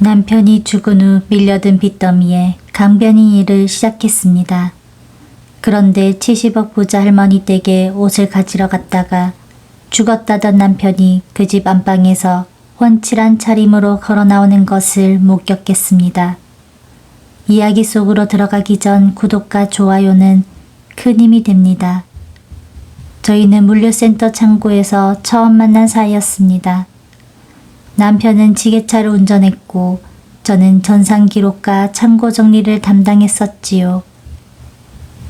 남편이 죽은 후 밀려든 빚더미에 강변이 일을 시작했습니다. 그런데 70억 부자 할머니 댁에 옷을 가지러 갔다가 죽었다던 남편이 그 집 안방에서 훤칠한 차림으로 걸어 나오는 것을 목격했습니다. 이야기 속으로 들어가기 전 구독과 좋아요는 큰 힘이 됩니다. 저희는 물류센터 창고에서 처음 만난 사이였습니다. 남편은 지게차를 운전했고 저는 전산기록과 창고 정리를 담당했었지요.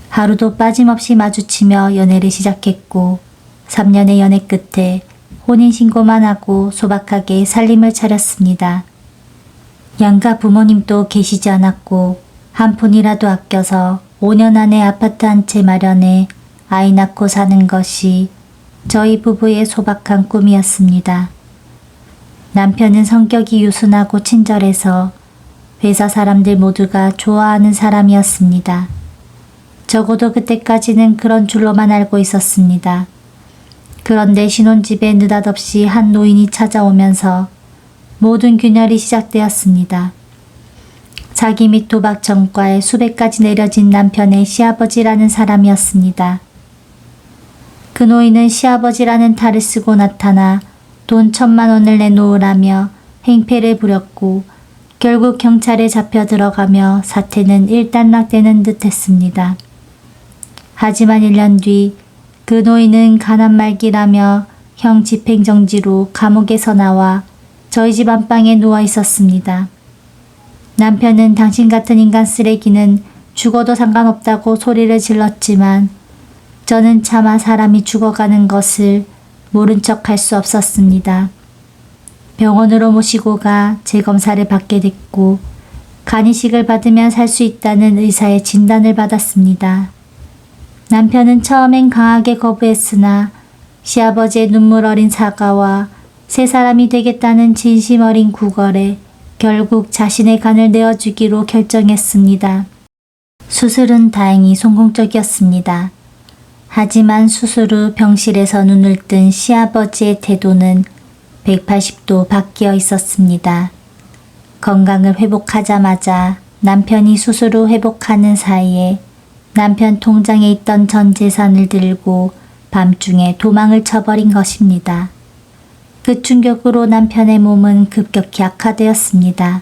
하루도 빠짐없이 마주치며 연애를 시작했고 3년의 연애 끝에 혼인신고만 하고 소박하게 살림을 차렸습니다. 양가 부모님도 계시지 않았고 한 푼이라도 아껴서 5년 안에 아파트 한 채 마련해 아이 낳고 사는 것이 저희 부부의 소박한 꿈이었습니다. 남편은 성격이 유순하고 친절해서 회사 사람들 모두가 좋아하는 사람이었습니다. 적어도 그때까지는 그런 줄로만 알고 있었습니다. 그런데 신혼집에 느닷없이 한 노인이 찾아오면서 모든 균열이 시작되었습니다. 사기 및 도박 전과에 수백 가지 내려진 남편의 시아버지라는 사람이었습니다. 그 노인은 시아버지라는 탈을 쓰고 나타나 돈 1,000만 원을 내놓으라며 행패를 부렸고 결국 경찰에 잡혀 들어가며 사태는 일단락되는 듯 했습니다. 하지만 1년 뒤 그 노인은 가난 말기라며 형 집행정지로 감옥에서 나와 저희 집 안방에 누워 있었습니다. 남편은 당신 같은 인간 쓰레기는 죽어도 상관없다고 소리를 질렀지만 저는 차마 사람이 죽어가는 것을 모른 척 할 수 없었습니다. 병원으로 모시고 가 재검사를 받게 됐고 간이식을 받으면 살 수 있다는 의사의 진단을 받았습니다. 남편은 처음엔 강하게 거부했으나 시아버지의 눈물 어린 사과와 새 사람이 되겠다는 진심 어린 구걸에 결국 자신의 간을 내어주기로 결정했습니다. 수술은 다행히 성공적이었습니다. 하지만 수술 후 병실에서 눈을 뜬 시아버지의 태도는 180도 바뀌어 있었습니다. 건강을 회복하자마자 남편이 수술 후 회복하는 사이에 남편 통장에 있던 전 재산을 들고 밤중에 도망을 쳐버린 것입니다. 그 충격으로 남편의 몸은 급격히 악화되었습니다.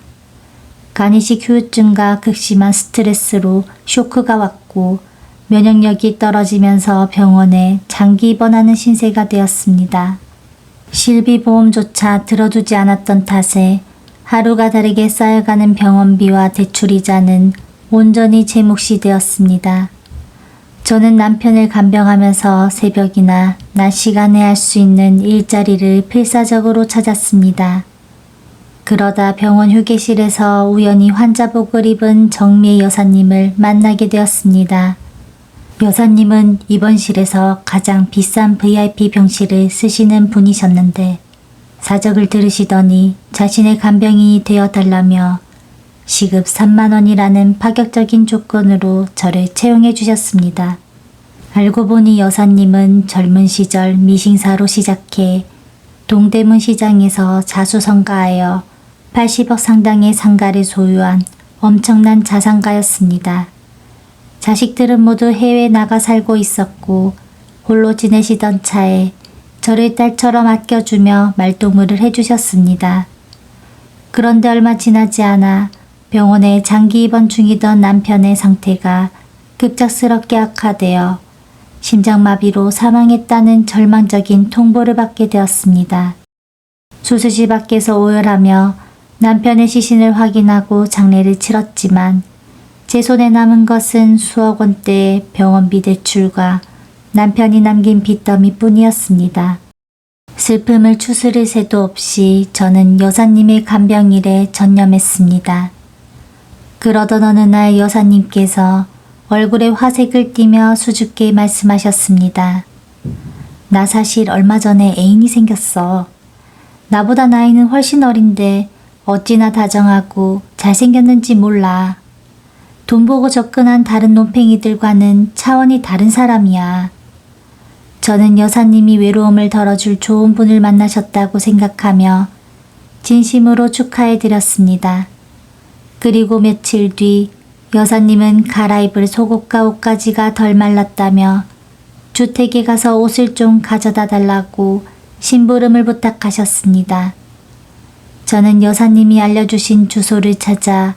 간이식 후유증과 극심한 스트레스로 쇼크가 왔고 면역력이 떨어지면서 병원에 장기 입원하는 신세가 되었습니다. 실비보험조차 들어주지 않았던 탓에 하루가 다르게 쌓여가는 병원비와 대출이자는 온전히 제 몫이 되었습니다. 저는 남편을 간병하면서 새벽이나 낮 시간에 할 수 있는 일자리를 필사적으로 찾았습니다. 그러다 병원 휴게실에서 우연히 환자복을 입은 정미애 여사님을 만나게 되었습니다. 여사님은 입원실에서 가장 비싼 VIP 병실을 쓰시는 분이셨는데 사적을 들으시더니 자신의 간병인이 되어달라며 시급 3만 원이라는 파격적인 조건으로 저를 채용해 주셨습니다. 알고 보니 여사님은 젊은 시절 미싱사로 시작해 동대문 시장에서 자수성가하여 80억 상당의 상가를 소유한 엄청난 자산가였습니다. 자식들은 모두 해외에 나가 살고 있었고 홀로 지내시던 차에 저를 딸처럼 아껴주며 말동무를 해주셨습니다. 그런데 얼마 지나지 않아 병원에 장기 입원 중이던 남편의 상태가 급작스럽게 악화되어 심장마비로 사망했다는 절망적인 통보를 받게 되었습니다. 수술실 밖에서 오열하며 남편의 시신을 확인하고 장례를 치렀지만 제 손에 남은 것은 수억 원대의 병원비 대출과 남편이 남긴 빚더미 뿐이었습니다. 슬픔을 추스릴 새도 없이 저는 여사님의 간병일에 전념했습니다. 그러던 어느 날 여사님께서 얼굴에 화색을 띠며 수줍게 말씀하셨습니다. 나 사실 얼마 전에 애인이 생겼어. 나보다 나이는 훨씬 어린데 어찌나 다정하고 잘생겼는지 몰라. 돈 보고 접근한 다른 논팽이들과는 차원이 다른 사람이야. 저는 여사님이 외로움을 덜어줄 좋은 분을 만나셨다고 생각하며 진심으로 축하해드렸습니다. 그리고 며칠 뒤 여사님은 갈아입을 속옷과 옷가지가 덜 말랐다며 주택에 가서 옷을 좀 가져다 달라고 심부름을 부탁하셨습니다. 저는 여사님이 알려주신 주소를 찾아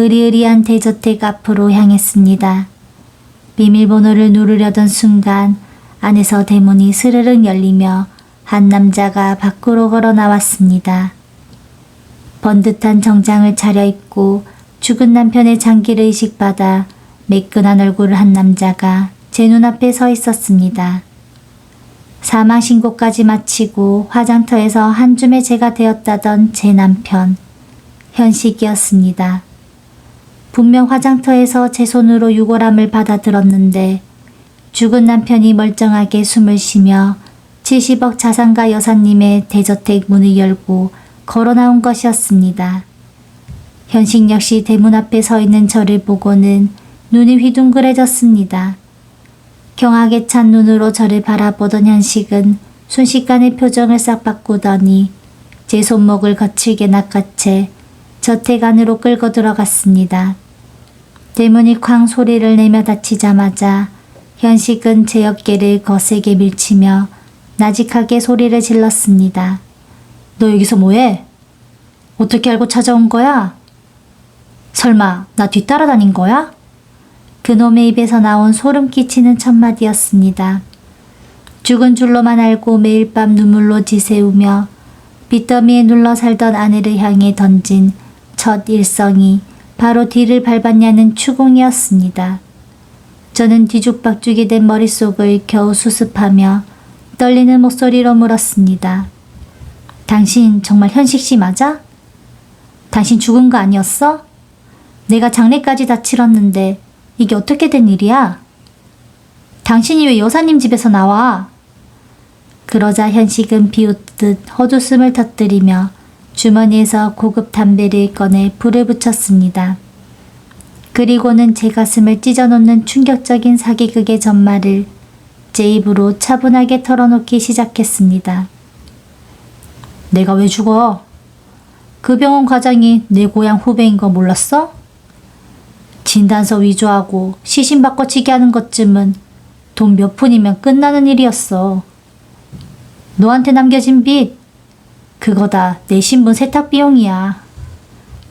으리으리한 대저택 앞으로 향했습니다. 비밀번호를 누르려던 순간 안에서 대문이 스르륵 열리며 한 남자가 밖으로 걸어 나왔습니다. 번듯한 정장을 차려입고 죽은 남편의 장기를 이식받아 매끈한 얼굴을 한 남자가 제 눈앞에 서 있었습니다. 사망신고까지 마치고 화장터에서 한 줌의 재가 되었다던 제 남편, 현식이었습니다. 분명 화장터에서 제 손으로 유골함을 받아들었는데 죽은 남편이 멀쩡하게 숨을 쉬며 70억 자산가 여사님의 대저택 문을 열고 걸어 나온 것이었습니다. 현식 역시 대문 앞에 서 있는 저를 보고는 눈이 휘둥그레졌습니다. 경악에 찬 눈으로 저를 바라보던 현식은 순식간에 표정을 싹 바꾸더니 제 손목을 거칠게 낚아채 저택 안으로 끌고 들어갔습니다. 대문이 쾅 소리를 내며 닫히자마자 현식은 제 어깨를 거세게 밀치며 나직하게 소리를 질렀습니다. 너 여기서 뭐해? 어떻게 알고 찾아온 거야? 설마 나 뒤따라다닌 거야? 그놈의 입에서 나온 소름 끼치는 첫마디였습니다. 죽은 줄로만 알고 매일 밤 눈물로 지새우며 빚더미에 눌러 살던 아내를 향해 던진 첫 일성이 바로 뒤를 밟았냐는 추궁이었습니다. 저는 뒤죽박죽이 된 머릿속을 겨우 수습하며 떨리는 목소리로 물었습니다. 당신 정말 현식 씨 맞아? 당신 죽은 거 아니었어? 내가 장례까지 다 치렀는데 이게 어떻게 된 일이야? 당신이 왜 여사님 집에서 나와? 그러자 현식은 비웃듯 헛웃음을 터뜨리며 주머니에서 고급 담배를 꺼내 불을 붙였습니다. 그리고는 제 가슴을 찢어놓는 충격적인 사기극의 전말을 제 입으로 차분하게 털어놓기 시작했습니다. 내가 왜 죽어? 그 병원 과장이 내 고향 후배인 거 몰랐어? 진단서 위조하고 시신 바꿔치기 하는 것쯤은 돈 몇 푼이면 끝나는 일이었어. 너한테 남겨진 빚, 그거 다 내 신분 세탁 비용이야.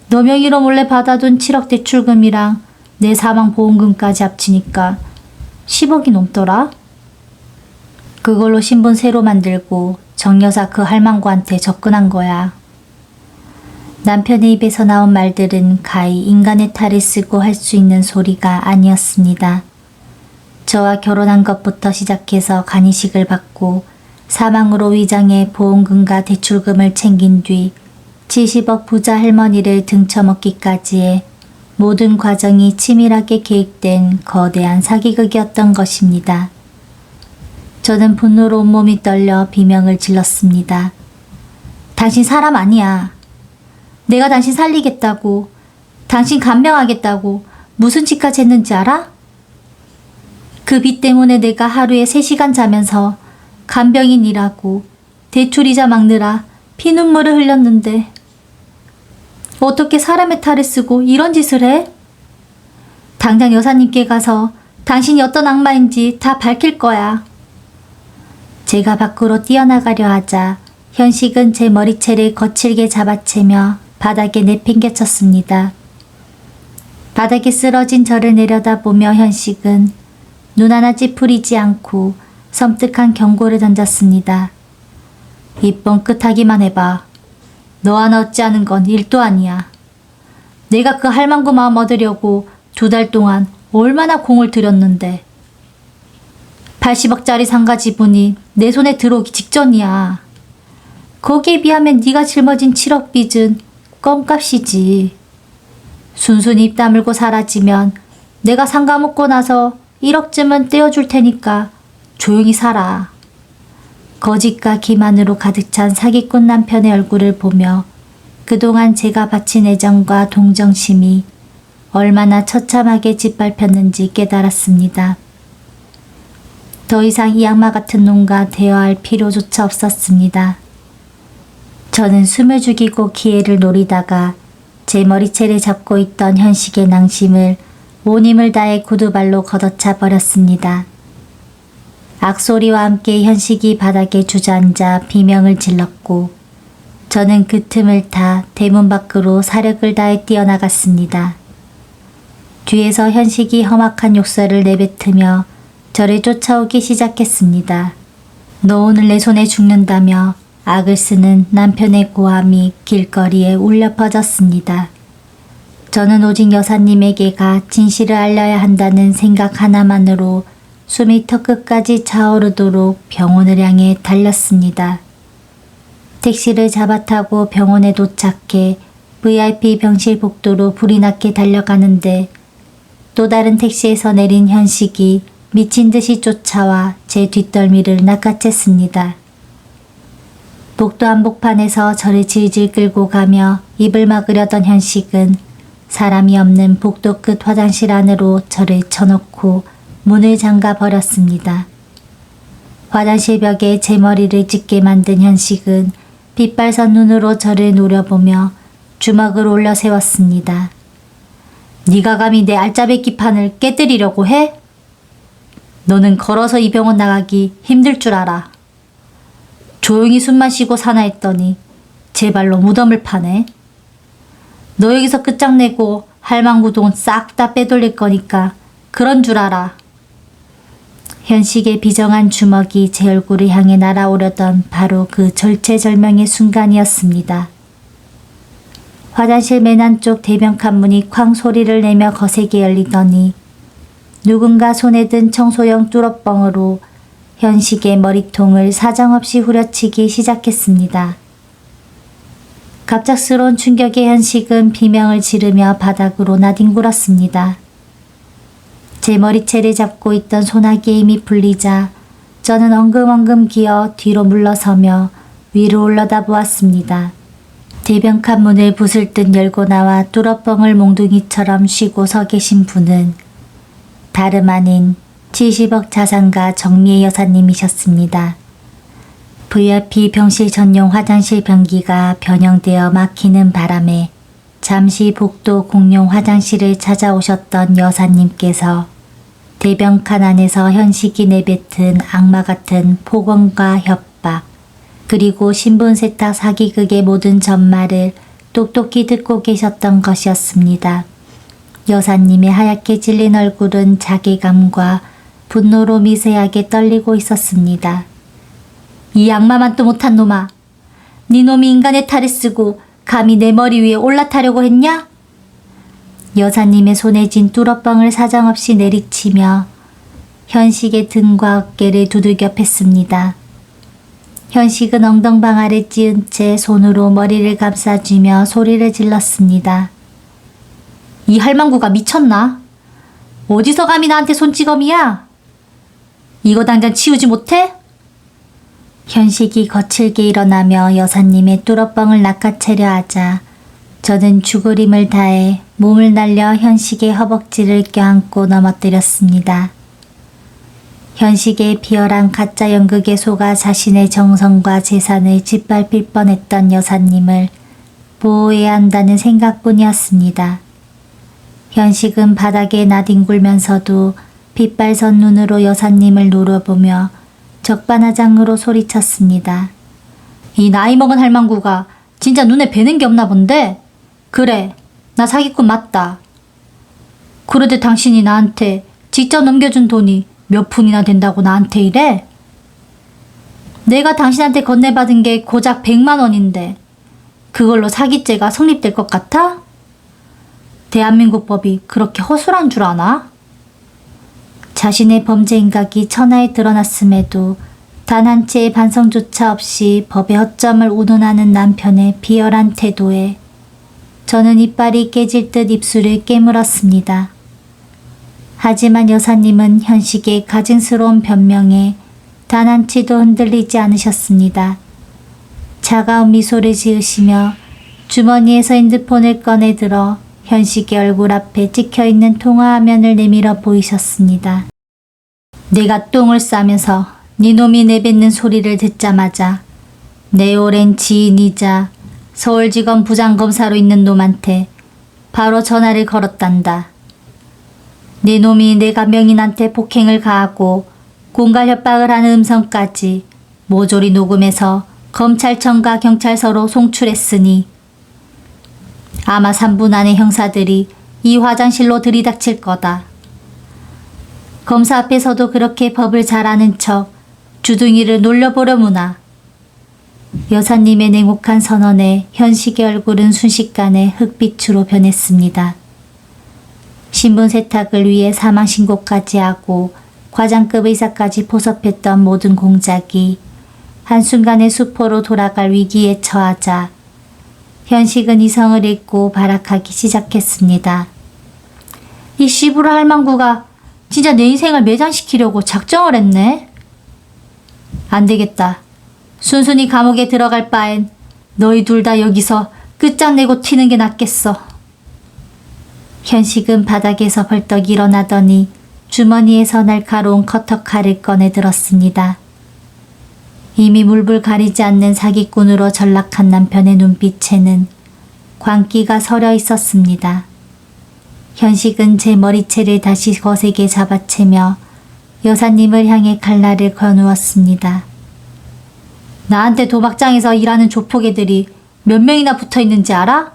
너 명의로 몰래 받아둔 7억 대출금이랑 내 사망 보험금까지 합치니까 10억이 넘더라. 그걸로 신분 새로 만들고 정여사 그 할망구한테 접근한 거야. 남편의 입에서 나온 말들은 가히 인간의 탈을 쓰고 할 수 있는 소리가 아니었습니다. 저와 결혼한 것부터 시작해서 간이식을 받고 사망으로 위장해 보험금과 대출금을 챙긴 뒤 70억 부자 할머니를 등쳐먹기까지의 모든 과정이 치밀하게 계획된 거대한 사기극이었던 것입니다. 저는 분노로 온몸이 떨려 비명을 질렀습니다. 당신 사람 아니야. 내가 당신 살리겠다고, 당신 간병하겠다고 무슨 짓까지 했는지 알아? 그 빚 때문에 내가 하루에 3시간 자면서 간병인 일하고 대출이자 막느라 피눈물을 흘렸는데 어떻게 사람의 탈을 쓰고 이런 짓을 해? 당장 여사님께 가서 당신이 어떤 악마인지 다 밝힐 거야. 제가 밖으로 뛰어나가려 하자 현식은 제 머리채를 거칠게 잡아채며 바닥에 내팽개쳤습니다. 바닥에 쓰러진 저를 내려다보며 현식은 눈 하나 찌푸리지 않고 섬뜩한 경고를 던졌습니다. 입 뻥끗하기만 해봐. 너 하나 어찌하는 건 일도 아니야. 내가 그 할망구 마음 얻으려고 2달 동안 얼마나 공을 들였는데. 80억짜리 상가 지분이 내 손에 들어오기 직전이야. 거기에 비하면 네가 짊어진 7억 빚은 껌값이지. 순순히 입 다물고 사라지면 내가 상가 먹고 나서 1억쯤은 떼어줄 테니까 조용히 살아. 거짓과 기만으로 가득 찬 사기꾼 남편의 얼굴을 보며 그동안 제가 바친 애정과 동정심이 얼마나 처참하게 짓밟혔는지 깨달았습니다. 더 이상 이 악마 같은 놈과 대화할 필요조차 없었습니다. 저는 숨을 죽이고 기회를 노리다가 제 머리채를 잡고 있던 현식의 낭심을 온 힘을 다해 구두발로 걷어차 버렸습니다. 악소리와 함께 현식이 바닥에 주저앉아 비명을 질렀고 저는 그 틈을 타 대문 밖으로 사력을 다해 뛰어나갔습니다. 뒤에서 현식이 험악한 욕설을 내뱉으며 저를 쫓아오기 시작했습니다. 너 오늘 내 손에 죽는다며 악을 쓰는 남편의 고함이 길거리에 울려 퍼졌습니다. 저는 오직 여사님에게가 진실을 알려야 한다는 생각 하나만으로 숨이 턱끝까지 차오르도록 병원을 향해 달렸습니다. 택시를 잡아 타고 병원에 도착해 VIP 병실 복도로 불이 나게 달려가는데 또 다른 택시에서 내린 현식이 미친 듯이 쫓아와 제 뒷덜미를 낚아챘습니다. 복도 한복판에서 저를 질질 끌고 가며 입을 막으려던 현식은 사람이 없는 복도 끝 화장실 안으로 저를 쳐넣고 문을 잠가 버렸습니다. 화장실 벽에 제 머리를 찢게 만든 현식은 빗발선 눈으로 저를 노려보며 주먹을 올려 세웠습니다. 네가 감히 내 알짜배기 판을 깨뜨리려고 해? 너는 걸어서 이 병원 나가기 힘들 줄 알아. 조용히 숨만 쉬고 사나 했더니 제 발로 무덤을 파네. 너 여기서 끝장내고 할망구 돈 싹 다 빼돌릴 거니까 그런 줄 알아. 현식의 비정한 주먹이 제 얼굴을 향해 날아오려던 바로 그 절체절명의 순간이었습니다. 화장실 맨 안쪽 대변 칸문이 쾅 소리를 내며 거세게 열리더니 누군가 손에 든 청소용 뚜러뻥으로 현식의 머리통을 사정없이 후려치기 시작했습니다. 갑작스러운 충격에 현식은 비명을 지르며 바닥으로 나뒹굴었습니다. 제 머리채를 잡고 있던 소나기의 힘이 풀리자 저는 엉금엉금 기어 뒤로 물러서며 위로 올려다 보았습니다. 대변칸 문을 부슬듯 열고 나와 뚜러뻥을 몽둥이처럼 쥐고 서 계신 분은 다름 아닌 70억 자산가 정미애 여사님이셨습니다. VIP 병실 전용 화장실 변기가 변형되어 막히는 바람에 잠시 복도 공용 화장실을 찾아오셨던 여사님께서 대변칸 안에서 현식이 내뱉은 악마 같은 폭언과 협박, 그리고 신분 세탁 사기극의 모든 전말을 똑똑히 듣고 계셨던 것이었습니다. 여사님의 하얗게 질린 얼굴은 자괴감과 분노로 미세하게 떨리고 있었습니다. 이 악마만 또 못한 놈아! 네 놈이 인간의 탈을 쓰고 감히 내 머리 위에 올라타려고 했냐? 여사님의 손에 쥔 뚜러뻥을 사정없이 내리치며 현식의 등과 어깨를 두들겨 팼습니다. 현식은 엉덩방아를 찧은 채 손으로 머리를 감싸주며 소리를 질렀습니다. 이 할망구가 미쳤나? 어디서 감히 나한테 손찌검이야? 이거 당장 치우지 못해? 현식이 거칠게 일어나며 여사님의 뚜러뻥을 낚아채려 하자 저는 죽을 힘을 다해 몸을 날려 현식의 허벅지를 껴안고 넘어뜨렸습니다. 현식의 비열한 가짜 연극에 속아 자신의 정성과 재산을 짓밟힐 뻔했던 여사님을 보호해야 한다는 생각뿐이었습니다. 현식은 바닥에 나뒹굴면서도 빗발선 눈으로 여사님을 노려보며 적반하장으로 소리쳤습니다. 이 나이 먹은 할망구가 진짜 눈에 뵈는 게 없나 본데? 그래, 나 사기꾼 맞다. 그런데 당신이 나한테 직접 넘겨준 돈이 몇 푼이나 된다고 나한테 이래? 내가 당신한테 건네받은 게 고작 100만 원인데 그걸로 사기죄가 성립될 것 같아? 대한민국 법이 그렇게 허술한 줄 아나? 자신의 범죄 인각이 천하에 드러났음에도 단 한 채의 반성조차 없이 법의 허점을 운운하는 남편의 비열한 태도에 저는 이빨이 깨질 듯 입술을 깨물었습니다. 하지만 여사님은 현식의 가증스러운 변명에 단 한치도 흔들리지 않으셨습니다. 차가운 미소를 지으시며 주머니에서 핸드폰을 꺼내 들어 현식의 얼굴 앞에 찍혀있는 통화화면을 내밀어 보이셨습니다. 내가 똥을 싸면서 네 놈이 내뱉는 소리를 듣자마자 내 오랜 지인이자 서울지검 부장검사로 있는 놈한테 바로 전화를 걸었단다. 네 놈이 내가 명인한테 폭행을 가하고 공갈 협박을 하는 음성까지 모조리 녹음해서 검찰청과 경찰서로 송출했으니 아마 3분 안에 형사들이 이 화장실로 들이닥칠 거다. 검사 앞에서도 그렇게 법을 잘 아는 척 주둥이를 놀려보려무나. 여사님의 냉혹한 선언에 현식의 얼굴은 순식간에 흑빛으로 변했습니다. 신분 세탁을 위해 사망신고까지 하고 과장급 의사까지 포섭했던 모든 공작이 한순간에 수포로 돌아갈 위기에 처하자 현식은 이성을 잃고 발악하기 시작했습니다. 이 씨부라 할망구가 진짜 내 인생을 매장시키려고 작정을 했네. 안 되겠다. 순순히 감옥에 들어갈 바엔 너희 둘 다 여기서 끝장내고 튀는 게 낫겠어. 현식은 바닥에서 벌떡 일어나더니 주머니에서 날카로운 커터칼을 꺼내 들었습니다. 이미 물불 가리지 않는 사기꾼으로 전락한 남편의 눈빛에는 광기가 서려 있었습니다. 현식은 제 머리채를 다시 거세게 잡아채며 여사님을 향해 칼날을 거누었습니다. 나한테 도박장에서 일하는 조폭애들이 몇 명이나 붙어있는지 알아?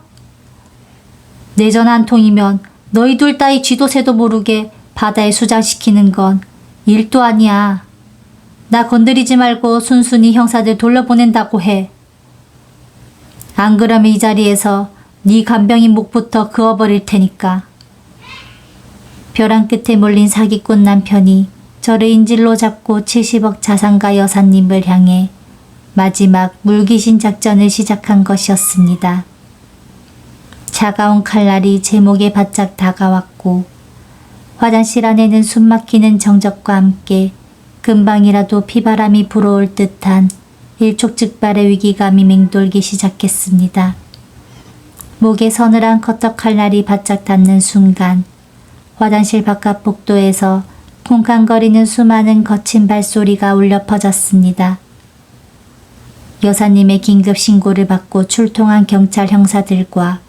내 전화 한 통이면 너희 둘 따위 쥐도새도 모르게 바다에 수장시키는 건 일도 아니야. 나 건드리지 말고 순순히 형사들 돌려보낸다고 해. 안 그러면 이 자리에서 네 간병인 목부터 그어버릴 테니까. 벼랑 끝에 몰린 사기꾼 남편이 저를 인질로 잡고 70억 자산가 여사님을 향해 마지막 물귀신 작전을 시작한 것이었습니다. 차가운 칼날이 제 목에 바짝 다가왔고 화장실 안에는 숨막히는 정적과 함께 금방이라도 피바람이 불어올 듯한 일촉즉발의 위기감이 맹돌기 시작했습니다. 목에 서늘한 커터 칼날이 바짝 닿는 순간 화장실 바깥 복도에서 쿵쾅거리는 수많은 거친 발소리가 울려 퍼졌습니다. 여사님의 긴급 신고를 받고 출동한 경찰 형사들과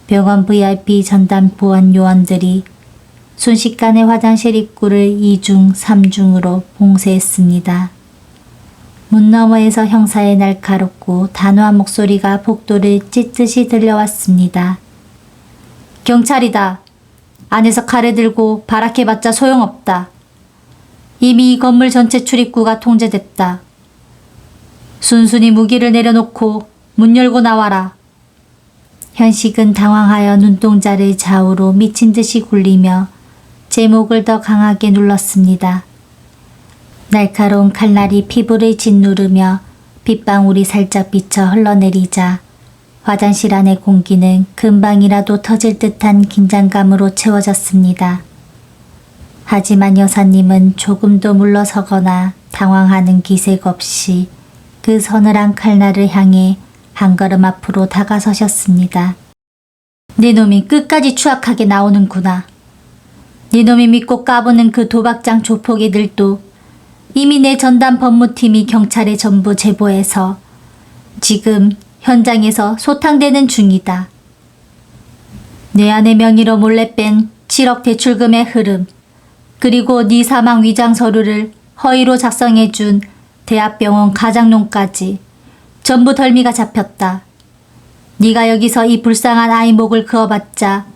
병원 VIP 전담 보안 요원들이 순식간에 화장실 입구를 2중, 3중으로 봉쇄했습니다. 문 너머에서 형사의 날카롭고 단호한 목소리가 복도를 찢듯이 들려왔습니다. 경찰이다. 안에서 칼을 들고 발악해봤자 소용없다. 이미 이 건물 전체 출입구가 통제됐다. 순순히 무기를 내려놓고 문 열고 나와라. 현식은 당황하여 눈동자를 좌우로 미친 듯이 굴리며 제 목을 더 강하게 눌렀습니다. 날카로운 칼날이 피부를 짓누르며 빗방울이 살짝 비쳐 흘러내리자 화장실 안의 공기는 금방이라도 터질 듯한 긴장감으로 채워졌습니다. 하지만 여사님은 조금도 물러서거나 당황하는 기색 없이 그 서늘한 칼날을 향해 한 걸음 앞으로 다가서셨습니다. 네 놈이 끝까지 추악하게 나오는구나. 네 놈이 믿고 까부는 그 도박장 조폭이들도 이미 내 전담 법무팀이 경찰에 전부 제보해서 지금 현장에서 소탕되는 중이다. 내 아내 명의로 몰래 뺀 7억 대출금의 흐름, 그리고 네 사망 위장 서류를 허위로 작성해준 대학병원 가장놈까지 전부 덜미가 잡혔다. 네가 여기서 이 불쌍한 아이 목을 그어봤자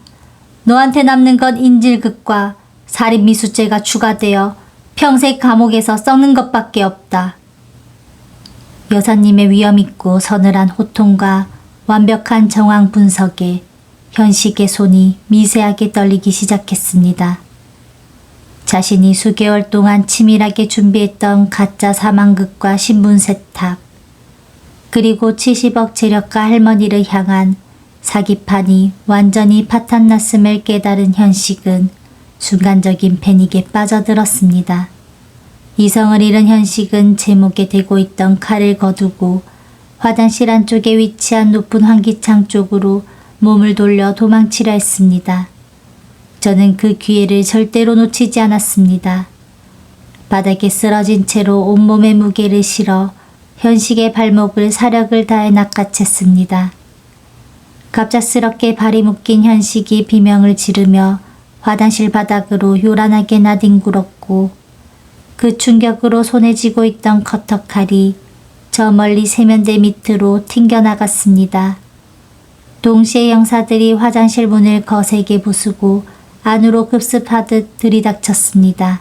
너한테 남는 건 인질극과 살인미수죄가 추가되어 평생 감옥에서 썩는 것밖에 없다. 여사님의 위험있고 서늘한 호통과 완벽한 정황 분석에 현식의 손이 미세하게 떨리기 시작했습니다. 자신이 수개월 동안 치밀하게 준비했던 가짜 사망극과 신분 세탁, 그리고 70억 재력가 할머니를 향한 사기판이 완전히 파탄났음을 깨달은 현식은 순간적인 패닉에 빠져들었습니다. 이성을 잃은 현식은 제 목에 대고 있던 칼을 거두고 화장실 안쪽에 위치한 높은 환기창 쪽으로 몸을 돌려 도망치려 했습니다. 저는 그 기회를 절대로 놓치지 않았습니다. 바닥에 쓰러진 채로 온몸에 무게를 실어 현식의 발목을 사력을 다해 낚아챘습니다. 갑작스럽게 발이 묶인 현식이 비명을 지르며 화장실 바닥으로 요란하게 나뒹굴었고 그 충격으로 손에 쥐고 있던 커터칼이 저 멀리 세면대 밑으로 튕겨나갔습니다. 동시에 형사들이 화장실 문을 거세게 부수고 안으로 급습하듯 들이닥쳤습니다.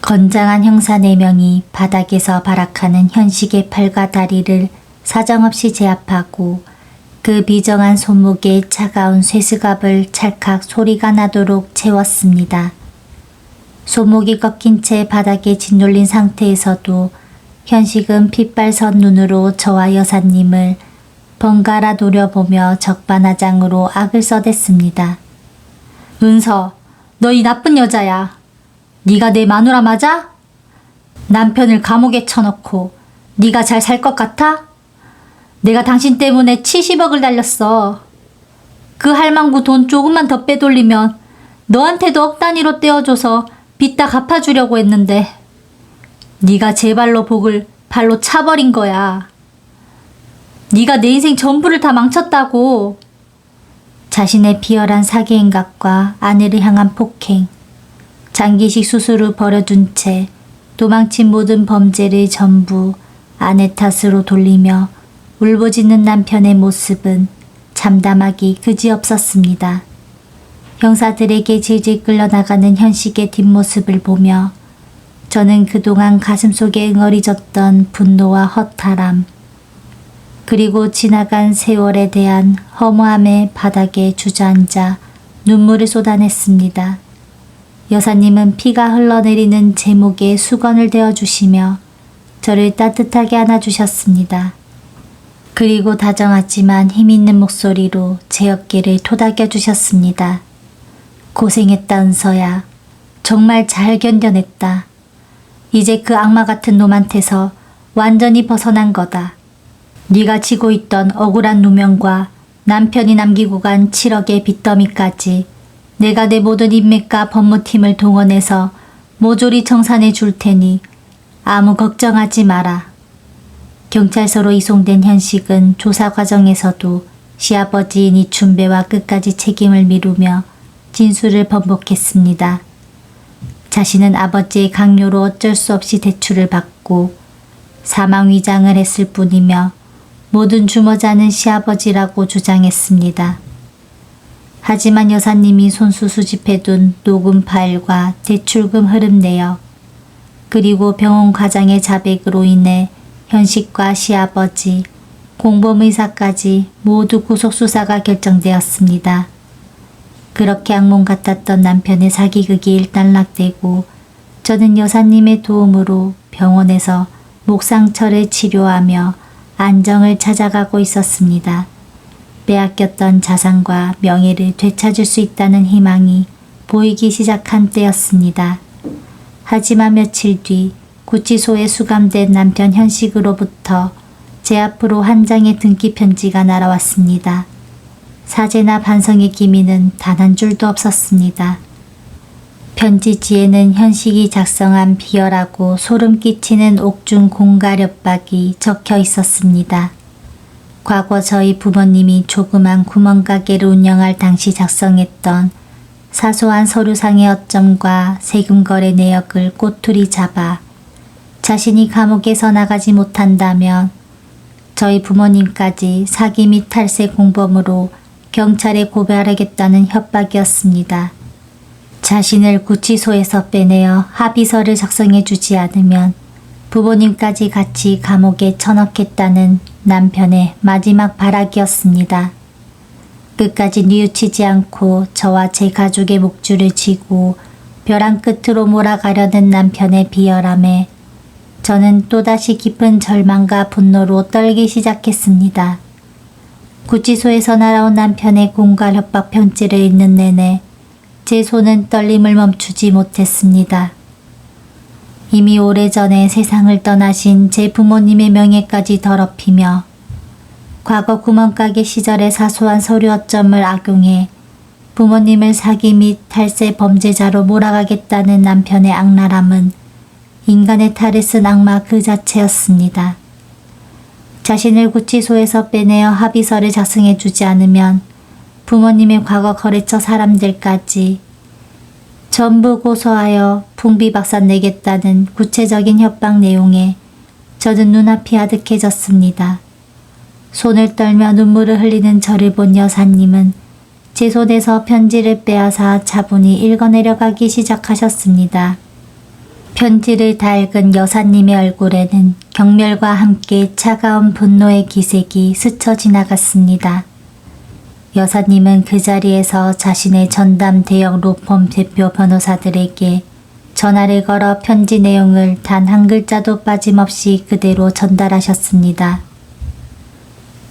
건장한 형사 4명이 바닥에서 발악하는 현식의 팔과 다리를 사정없이 제압하고 그 비정한 손목에 차가운 쇠스갑을 찰칵 소리가 나도록 채웠습니다. 손목이 꺾인 채 바닥에 짓눌린 상태에서도 현식은 핏발선 눈으로 저와 여사님을 번갈아 노려보며 적반하장으로 악을 써댔습니다. 은서, 너 이 나쁜 여자야. 네가 내 마누라 맞아? 남편을 감옥에 쳐넣고 네가 잘 살 것 같아? 내가 당신 때문에 70억을 날렸어. 그 할망구 돈 조금만 더 빼돌리면 너한테도 억 단위로 떼어줘서 빚 다 갚아주려고 했는데 네가 제 발로 복을 발로 차버린 거야. 네가 내 인생 전부를 다 망쳤다고. 자신의 비열한 사기 행각과 아내를 향한 폭행, 장기식 수술 후 버려둔 채 도망친 모든 범죄를 전부 아내 탓으로 돌리며 울부짖는 남편의 모습은 참담하기 그지없었습니다. 형사들에게 질질 끌려나가는 현식의 뒷모습을 보며 저는 그동안 가슴속에 응어리졌던 분노와 허탈함, 그리고 지나간 세월에 대한 허무함에 바닥에 주저앉아 눈물을 쏟아냈습니다. 여사님은 피가 흘러내리는 제 목에 수건을 대어주시며 저를 따뜻하게 안아주셨습니다. 그리고 다정하지만 힘있는 목소리로 제 어깨를 토닥여 주셨습니다. 고생했다 은서야. 정말 잘 견뎌냈다. 이제 그 악마 같은 놈한테서 완전히 벗어난 거다. 네가 지고 있던 억울한 누명과 남편이 남기고 간 7억의 빚더미까지 내가 내 모든 인맥과 법무팀을 동원해서 모조리 청산해 줄 테니 아무 걱정하지 마라. 경찰서로 이송된 현식은 조사 과정에서도 시아버지인 이춘배와 끝까지 책임을 미루며 진술을 번복했습니다. 자신은 아버지의 강요로 어쩔 수 없이 대출을 받고 사망 위장을 했을 뿐이며 모든 주모자는 시아버지라고 주장했습니다. 하지만 여사님이 손수 수집해둔 녹음 파일과 대출금 흐름 내역, 그리고 병원 과장의 자백으로 인해 현식과 시아버지, 공범의사까지 모두 구속수사가 결정되었습니다. 그렇게 악몽 같았던 남편의 사기극이 일단락되고 저는 여사님의 도움으로 병원에서 목상처를 치료하며 안정을 찾아가고 있었습니다. 빼앗겼던 자산과 명예를 되찾을 수 있다는 희망이 보이기 시작한 때였습니다. 하지만 며칠 뒤 구치소에 수감된 남편 현식으로부터 제 앞으로 한 장의 등기 편지가 날아왔습니다. 사죄나 반성의 기미는 단 한 줄도 없었습니다. 편지지에는 현식이 작성한 비열하고 소름 끼치는 옥중 공갈협박이 적혀 있었습니다. 과거 저희 부모님이 조그만 구멍가게를 운영할 당시 작성했던 사소한 서류상의 어점과 세금거래 내역을 꼬투리 잡아 자신이 감옥에서 나가지 못한다면 저희 부모님까지 사기 및 탈세 공범으로 경찰에 고발하겠다는 협박이었습니다. 자신을 구치소에서 빼내어 합의서를 작성해 주지 않으면 부모님까지 같이 감옥에 쳐넣겠다는 남편의 마지막 발악이었습니다. 끝까지 뉘우치지 않고 저와 제 가족의 목줄을 쥐고 벼랑 끝으로 몰아가려는 남편의 비열함에 저는 또다시 깊은 절망과 분노로 떨기 시작했습니다. 구치소에서 날아온 남편의 공갈 협박 편지를 읽는 내내 제 손은 떨림을 멈추지 못했습니다. 이미 오래전에 세상을 떠나신 제 부모님의 명예까지 더럽히며 과거 구멍가게 시절의 사소한 서류 어점을 악용해 부모님을 사기 및 탈세 범죄자로 몰아가겠다는 남편의 악랄함은 인간의 탈을 쓴 악마 그 자체였습니다. 자신을 구치소에서 빼내어 합의서를 작성해 주지 않으면 부모님의 과거 거래처 사람들까지 전부 고소하여 풍비박산 내겠다는 구체적인 협박 내용에 저는 눈앞이 아득해졌습니다. 손을 떨며 눈물을 흘리는 저를 본 여사님은 제 손에서 편지를 빼앗아 차분히 읽어내려가기 시작하셨습니다. 편지를 다 읽은 여사님의 얼굴에는 경멸과 함께 차가운 분노의 기색이 스쳐 지나갔습니다. 여사님은 그 자리에서 자신의 전담 대형 로펌 대표 변호사들에게 전화를 걸어 편지 내용을 단 한 글자도 빠짐없이 그대로 전달하셨습니다.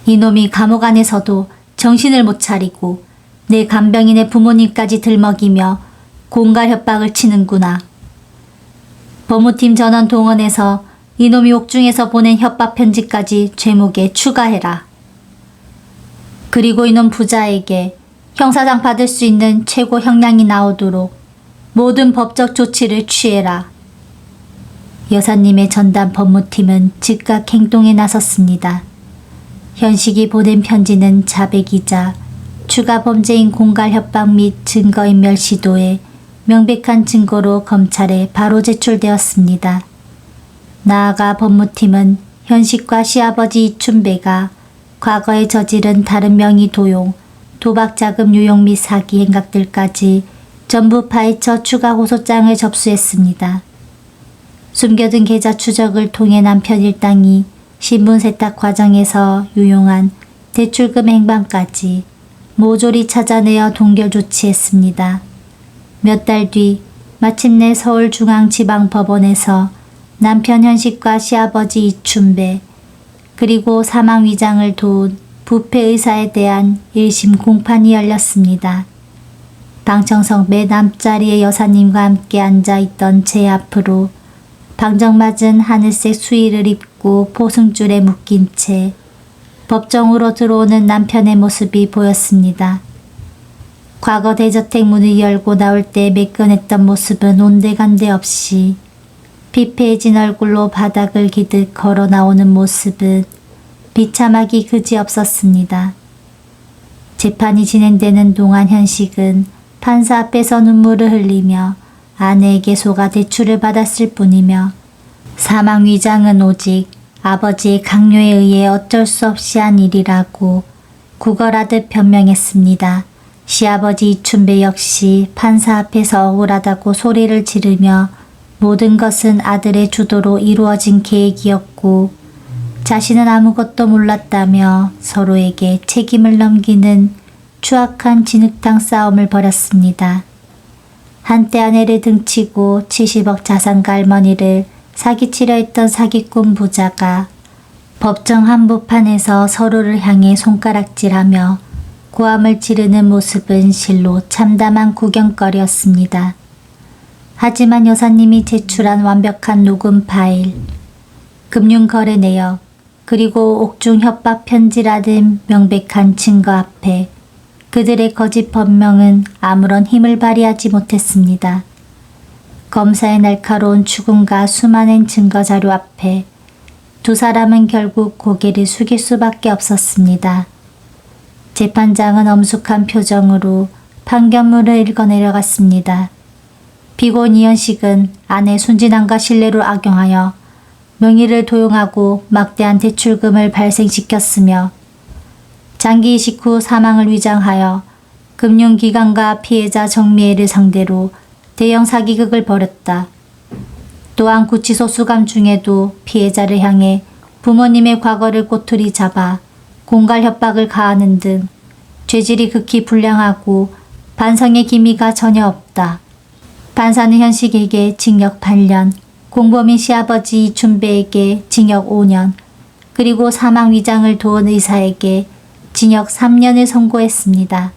이놈이 감옥 안에서도 정신을 못 차리고 내 간병인의 부모님까지 들먹이며 공갈 협박을 치는구나. 법무팀 전원 동원해서 이놈이 옥중에서 보낸 협박 편지까지 죄목에 추가해라. 그리고 이놈 부자에게 형사상 받을 수 있는 최고 형량이 나오도록 모든 법적 조치를 취해라. 여사님의 전담 법무팀은 즉각 행동에 나섰습니다. 현식이 보낸 편지는 자백이자 추가 범죄인 공갈 협박 및 증거인멸 시도에 명백한 증거로 검찰에 바로 제출되었습니다. 나아가 법무팀은 현식과 시아버지 이춘배가 과거에 저지른 다른 명의 도용, 도박자금 유용 및 사기 행각들까지 전부 파헤쳐 추가 고소장을 접수했습니다. 숨겨둔 계좌 추적을 통해 남편 일당이 신분 세탁 과정에서 유용한 대출금 행방까지 모조리 찾아내어 동결 조치했습니다. 몇 달 뒤 마침내 서울중앙지방법원에서 남편 현식과 시아버지 이춘배 그리고 사망 위장을 도운 부패 의사에 대한 1심 공판이 열렸습니다. 방청석 맨 앞자리에 여사님과 함께 앉아있던 제 앞으로 방정맞은 하늘색 수의를 입고 포승줄에 묶인 채 법정으로 들어오는 남편의 모습이 보였습니다. 과거 대저택 문을 열고 나올 때 매끈했던 모습은 온데간데 없이 피폐해진 얼굴로 바닥을 기듯 걸어 나오는 모습은 비참하기 그지없었습니다. 재판이 진행되는 동안 현식은 판사 앞에서 눈물을 흘리며 아내에게 속아 대출을 받았을 뿐이며 사망 위장은 오직 아버지의 강요에 의해 어쩔 수 없이 한 일이라고 구걸하듯 변명했습니다. 시아버지 이춘배 역시 판사 앞에서 억울하다고 소리를 지르며 모든 것은 아들의 주도로 이루어진 계획이었고 자신은 아무것도 몰랐다며 서로에게 책임을 넘기는 추악한 진흙탕 싸움을 벌였습니다. 한때 아내를 등치고 70억 자산가 할머니를 사기치려 했던 사기꾼 부자가 법정 한복판에서 서로를 향해 손가락질하며 고함을 지르는 모습은 실로 참담한 구경거리였습니다. 하지만 여사님이 제출한 완벽한 녹음 파일, 금융거래 내역, 그리고 옥중 협박 편지라는 명백한 증거 앞에 그들의 거짓 변명은 아무런 힘을 발휘하지 못했습니다. 검사의 날카로운 추궁과 수많은 증거 자료 앞에 두 사람은 결국 고개를 숙일 수밖에 없었습니다. 재판장은 엄숙한 표정으로 판결문을 읽어내려갔습니다. 피고인 이현식은 아내 순진함과 신뢰를 악용하여 명의를 도용하고 막대한 대출금을 발생시켰으며 장기 이식 후 사망을 위장하여 금융기관과 피해자 정미애를 상대로 대형 사기극을 벌였다. 또한 구치소 수감 중에도 피해자를 향해 부모님의 과거를 꼬투리 잡아 공갈 협박을 가하는 등 죄질이 극히 불량하고 반성의 기미가 전혀 없다. 판사는 현식에게 징역 8년, 공범인 시아버지 이춘배에게 징역 5년, 그리고 사망 위장을 도운 의사에게 징역 3년을 선고했습니다.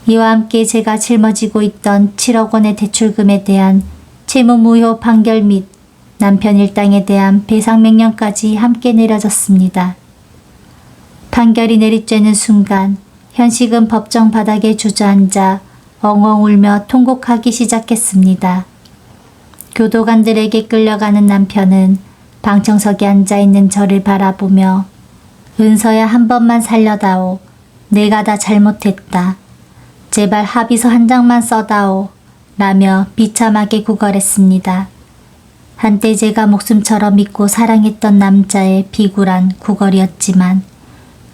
이와 함께 제가 짊어지고 있던 7억 원의 대출금에 대한 채무무효 판결 및 남편 일당에 대한 배상 명령까지 함께 내려졌습니다. 판결이 내리쬐는 순간 현식은 법정 바닥에 주저앉아 엉엉 울며 통곡하기 시작했습니다. 교도관들에게 끌려가는 남편은 방청석에 앉아있는 저를 바라보며 은서야, 한 번만 살려다오. 내가 다 잘못했다. 제발 합의서 한 장만 써다오. 라며 비참하게 구걸했습니다. 한때 제가 목숨처럼 믿고 사랑했던 남자의 비굴한 구걸이었지만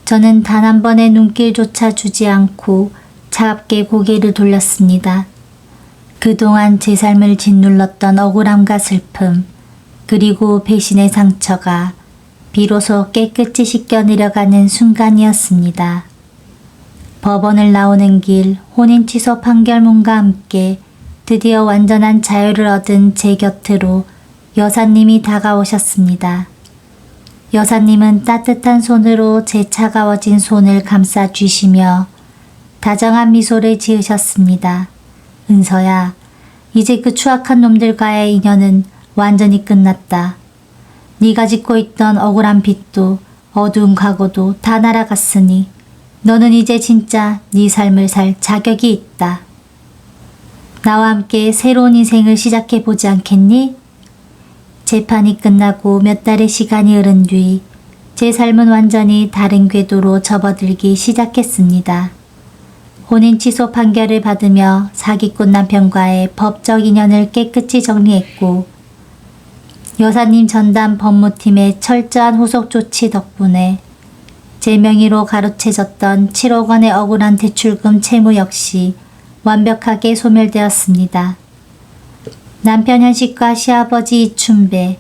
저는 단 한 번의 눈길조차 주지 않고 차갑게 고개를 돌렸습니다. 그동안 제 삶을 짓눌렀던 억울함과 슬픔, 그리고 배신의 상처가 비로소 깨끗이 씻겨 내려가는 순간이었습니다. 법원을 나오는 길 혼인 취소 판결문과 함께 드디어 완전한 자유를 얻은 제 곁으로 여사님이 다가오셨습니다. 여사님은 따뜻한 손으로 제 차가워진 손을 감싸 주시며 다정한 미소를 지으셨습니다. 은서야, 이제 그 추악한 놈들과의 인연은 완전히 끝났다. 네가 짓고 있던 억울한 빚도 어두운 과거도 다 날아갔으니 너는 이제 진짜 네 삶을 살 자격이 있다. 나와 함께 새로운 인생을 시작해 보지 않겠니? 재판이 끝나고 몇 달의 시간이 흐른 뒤 제 삶은 완전히 다른 궤도로 접어들기 시작했습니다. 혼인 취소 판결을 받으며 사기꾼 남편과의 법적 인연을 깨끗이 정리했고 여사님 전담 법무팀의 철저한 후속 조치 덕분에 제 명의로 가로채졌던 7억 원의 억울한 대출금 채무 역시 완벽하게 소멸되었습니다. 남편 현식과 시아버지 이춘배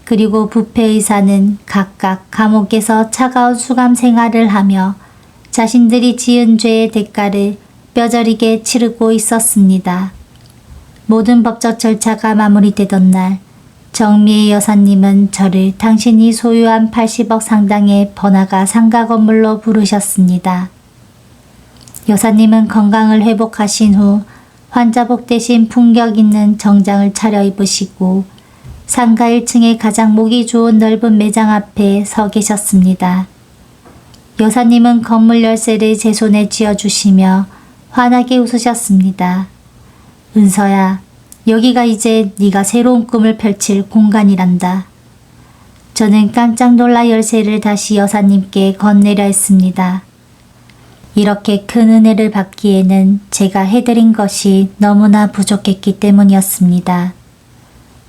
그리고 부패 의사는 각각 감옥에서 차가운 수감 생활을 하며 자신들이 지은 죄의 대가를 뼈저리게 치르고 있었습니다. 모든 법적 절차가 마무리되던 날 정미의 여사님은 저를 당신이 소유한 80억 상당의 번화가 상가 건물로 부르셨습니다. 여사님은 건강을 회복하신 후 환자복 대신 품격 있는 정장을 차려입으시고 상가 1층의 가장 보기 좋은 넓은 매장 앞에 서 계셨습니다. 여사님은 건물 열쇠를 제 손에 쥐어주시며 환하게 웃으셨습니다. 은서야, 여기가 이제 네가 새로운 꿈을 펼칠 공간이란다. 저는 깜짝 놀라 열쇠를 다시 여사님께 건네려 했습니다. 이렇게 큰 은혜를 받기에는 제가 해드린 것이 너무나 부족했기 때문이었습니다.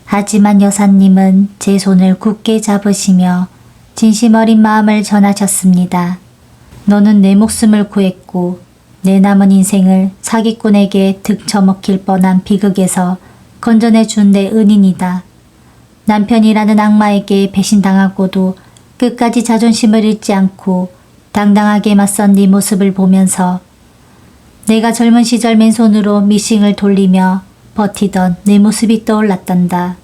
하지만 여사님은 제 손을 굳게 잡으시며 진심 어린 마음을 전하셨습니다. 너는 내 목숨을 구했고 내 남은 인생을 사기꾼에게 등쳐먹힐 뻔한 비극에서 건져내준 내 은인이다. 남편이라는 악마에게 배신당하고도 끝까지 자존심을 잃지 않고 당당하게 맞선 네 모습을 보면서 내가 젊은 시절 맨손으로 미싱을 돌리며 버티던 내 모습이 떠올랐단다.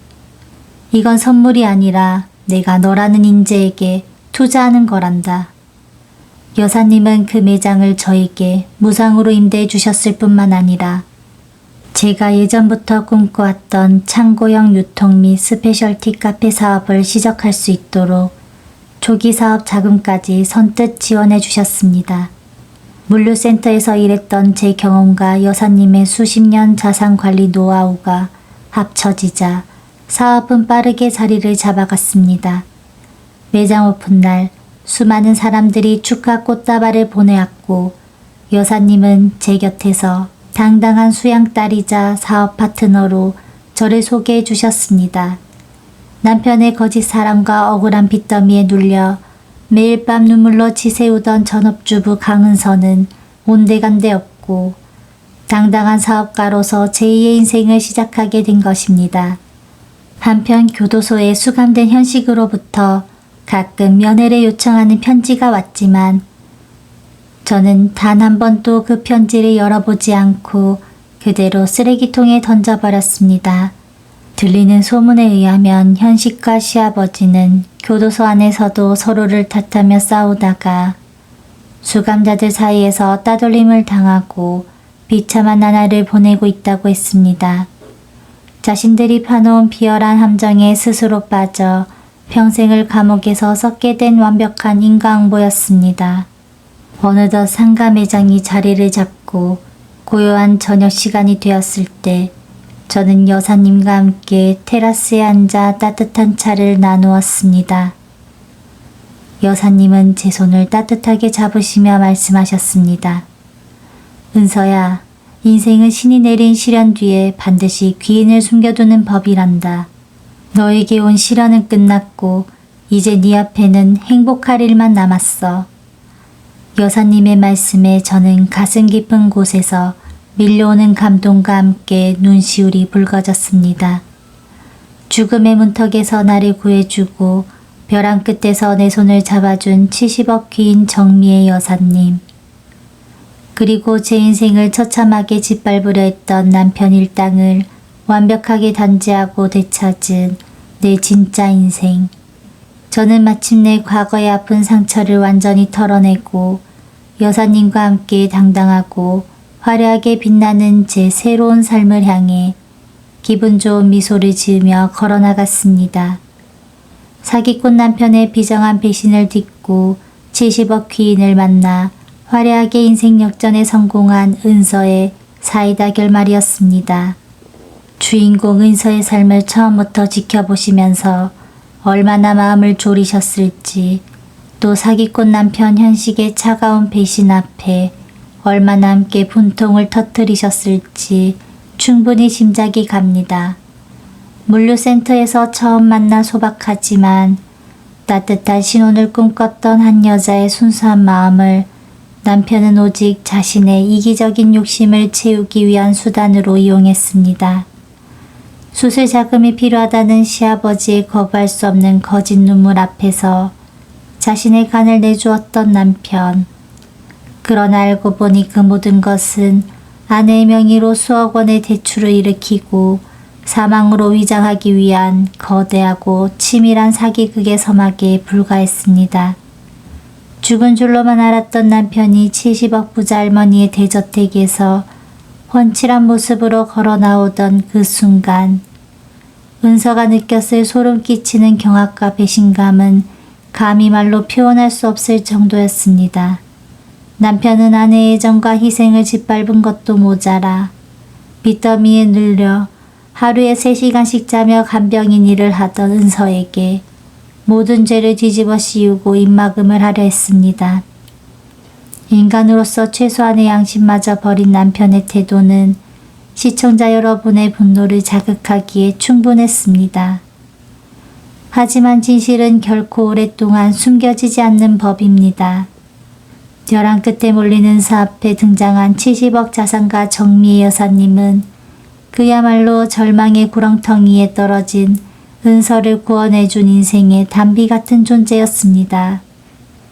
이건 선물이 아니라 내가 너라는 인재에게 투자하는 거란다. 여사님은 그 매장을 저에게 무상으로 임대해 주셨을 뿐만 아니라 제가 예전부터 꿈꿔왔던 창고형 유통 및 스페셜티 카페 사업을 시작할 수 있도록 초기 사업 자금까지 선뜻 지원해 주셨습니다. 물류센터에서 일했던 제 경험과 여사님의 수십 년 자산관리 노하우가 합쳐지자 사업은 빠르게 자리를 잡아갔습니다. 매장 오픈날 수많은 사람들이 축하 꽃다발을 보내왔고 여사님은 제 곁에서 당당한 수양딸이자 사업 파트너로 저를 소개해 주셨습니다. 남편의 거짓 사랑과 억울한 빚더미에 눌려 매일 밤 눈물로 지새우던 전업주부 강은서는 온데간데 없고 당당한 사업가로서 제2의 인생을 시작하게 된 것입니다. 한편 교도소에 수감된 현식으로부터 가끔 면회를 요청하는 편지가 왔지만 저는 단 한 번도 그 편지를 열어보지 않고 그대로 쓰레기통에 던져버렸습니다. 들리는 소문에 의하면 현식과 시아버지는 교도소 안에서도 서로를 탓하며 싸우다가 수감자들 사이에서 따돌림을 당하고 비참한 나날을 보내고 있다고 했습니다. 자신들이 파놓은 비열한 함정에 스스로 빠져 평생을 감옥에서 썩게 된 완벽한 인과응보였습니다. 어느덧 상가 매장이 자리를 잡고 고요한 저녁 시간이 되었을 때 저는 여사님과 함께 테라스에 앉아 따뜻한 차를 나누었습니다. 여사님은 제 손을 따뜻하게 잡으시며 말씀하셨습니다. 은서야, 인생은 신이 내린 시련 뒤에 반드시 귀인을 숨겨두는 법이란다. 너에게 온 시련은 끝났고 이제 네 앞에는 행복할 일만 남았어. 여사님의 말씀에 저는 가슴 깊은 곳에서 밀려오는 감동과 함께 눈시울이 붉어졌습니다. 죽음의 문턱에서 나를 구해주고 벼랑 끝에서 내 손을 잡아준 70억 귀인 정미의 여사님. 그리고 제 인생을 처참하게 짓밟으려 했던 남편 일당을 완벽하게 단죄하고 되찾은 내 진짜 인생. 저는 마침내 과거의 아픈 상처를 완전히 털어내고 여사님과 함께 당당하고 화려하게 빛나는 제 새로운 삶을 향해 기분 좋은 미소를 지으며 걸어나갔습니다. 사기꾼 남편의 비정한 배신을 딛고 70억 귀인을 만나 화려하게 인생 역전에 성공한 은서의 사이다 결말이었습니다. 주인공 은서의 삶을 처음부터 지켜보시면서 얼마나 마음을 졸이셨을지, 또 사기꾼 남편 현식의 차가운 배신 앞에 얼마나 함께 분통을 터뜨리셨을지 충분히 짐작이 갑니다. 물류센터에서 처음 만나 소박하지만 따뜻한 신혼을 꿈꿨던 한 여자의 순수한 마음을 남편은 오직 자신의 이기적인 욕심을 채우기 위한 수단으로 이용했습니다. 수술 자금이 필요하다는 시아버지의 거부할 수 없는 거짓 눈물 앞에서 자신의 간을 내주었던 남편. 그러나 알고 보니 그 모든 것은 아내의 명의로 수억 원의 대출을 일으키고 사망으로 위장하기 위한 거대하고 치밀한 사기극의 서막에 불과했습니다. 죽은 줄로만 알았던 남편이 70억 부자 할머니의 대저택에서 훤칠한 모습으로 걸어 나오던 그 순간, 은서가 느꼈을 소름 끼치는 경악과 배신감은 감히 말로 표현할 수 없을 정도였습니다. 남편은 아내의 애정과 희생을 짓밟은 것도 모자라 빚더미에 눌려 하루에 3시간씩 자며 간병인 일을 하던 은서에게 모든 죄를 뒤집어 씌우고 입막음을 하려 했습니다. 인간으로서 최소한의 양심마저 버린 남편의 태도는 시청자 여러분의 분노를 자극하기에 충분했습니다. 하지만 진실은 결코 오랫동안 숨겨지지 않는 법입니다. 벼랑 끝에 몰리는 사 앞에 등장한 70억 자산가 정미의 여사님은 그야말로 절망의 구렁텅이에 떨어진 은서를 구원해준 인생의 단비 같은 존재였습니다.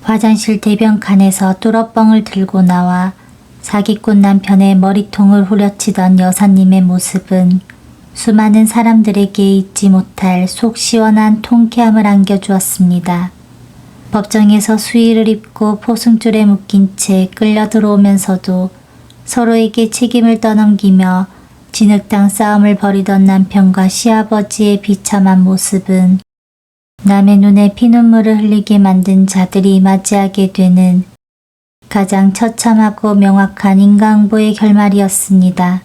화장실 대변칸에서 뚫어뻥을 들고 나와 사기꾼 남편의 머리통을 후려치던 여사님의 모습은 수많은 사람들에게 잊지 못할 속 시원한 통쾌함을 안겨주었습니다. 법정에서 수의를 입고 포승줄에 묶인 채 끌려 들어오면서도 서로에게 책임을 떠넘기며 진흙탕 싸움을 벌이던 남편과 시아버지의 비참한 모습은 남의 눈에 피눈물을 흘리게 만든 자들이 맞이하게 되는 가장 처참하고 명확한 인간보의 결말이었습니다.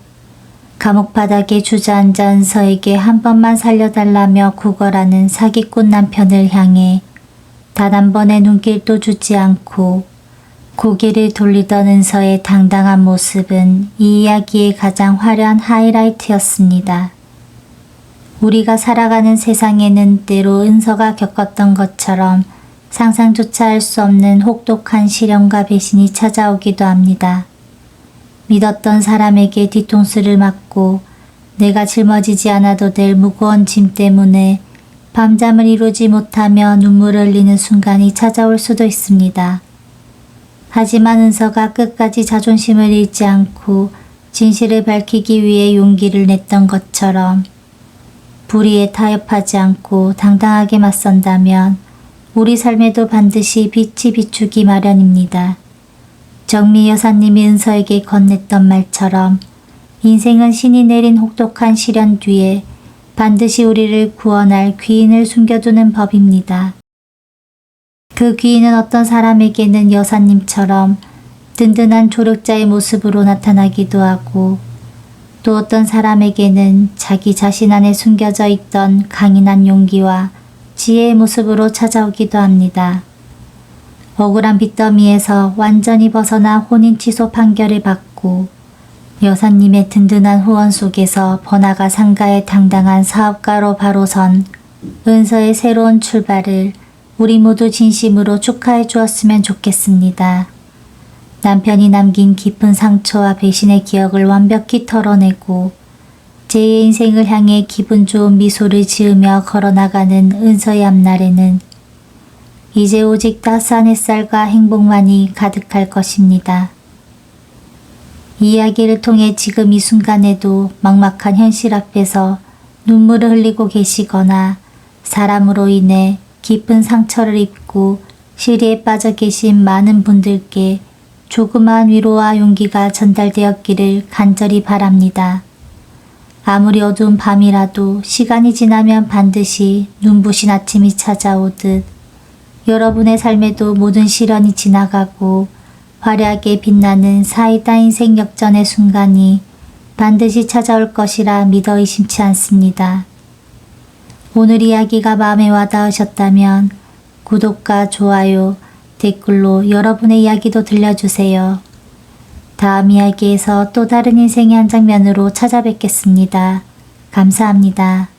감옥 바닥에 주저앉아 은서에게 한 번만 살려달라며 구걸하는 사기꾼 남편을 향해 단 한 번의 눈길도 주지 않고 고개를 돌리던 은서의 당당한 모습은 이 이야기의 가장 화려한 하이라이트였습니다. 우리가 살아가는 세상에는 때로 은서가 겪었던 것처럼 상상조차 할 수 없는 혹독한 시련과 배신이 찾아오기도 합니다. 믿었던 사람에게 뒤통수를 맞고 내가 짊어지지 않아도 될 무거운 짐 때문에 밤잠을 이루지 못하며 눈물을 흘리는 순간이 찾아올 수도 있습니다. 하지만 은서가 끝까지 자존심을 잃지 않고 진실을 밝히기 위해 용기를 냈던 것처럼 불의에 타협하지 않고 당당하게 맞선다면 우리 삶에도 반드시 빛이 비추기 마련입니다. 정미 여사님이 은서에게 건넸던 말처럼 인생은 신이 내린 혹독한 시련 뒤에 반드시 우리를 구원할 귀인을 숨겨두는 법입니다. 그 귀인은 어떤 사람에게는 여사님처럼 든든한 조력자의 모습으로 나타나기도 하고 또 어떤 사람에게는 자기 자신 안에 숨겨져 있던 강인한 용기와 지혜의 모습으로 찾아오기도 합니다. 억울한 빚더미에서 완전히 벗어나 혼인 취소 판결을 받고 여사님의 든든한 후원 속에서 번화가 상가의 당당한 사업가로 바로 선 은서의 새로운 출발을 우리 모두 진심으로 축하해 주었으면 좋겠습니다. 남편이 남긴 깊은 상처와 배신의 기억을 완벽히 털어내고 제2의 인생을 향해 기분 좋은 미소를 지으며 걸어나가는 은서의 앞날에는 이제 오직 따스한 햇살과 행복만이 가득할 것입니다. 이 이야기를 통해 지금 이 순간에도 막막한 현실 앞에서 눈물을 흘리고 계시거나 사람으로 인해 깊은 상처를 입고 시리에 빠져 계신 많은 분들께 조그마한 위로와 용기가 전달되었기를 간절히 바랍니다. 아무리 어두운 밤이라도 시간이 지나면 반드시 눈부신 아침이 찾아오듯 여러분의 삶에도 모든 시련이 지나가고 화려하게 빛나는 사이다 인생 역전의 순간이 반드시 찾아올 것이라 믿어 의심치 않습니다. 오늘 이야기가 마음에 와닿으셨다면 구독과 좋아요, 댓글로 여러분의 이야기도 들려주세요. 다음 이야기에서 또 다른 인생의 한 장면으로 찾아뵙겠습니다. 감사합니다.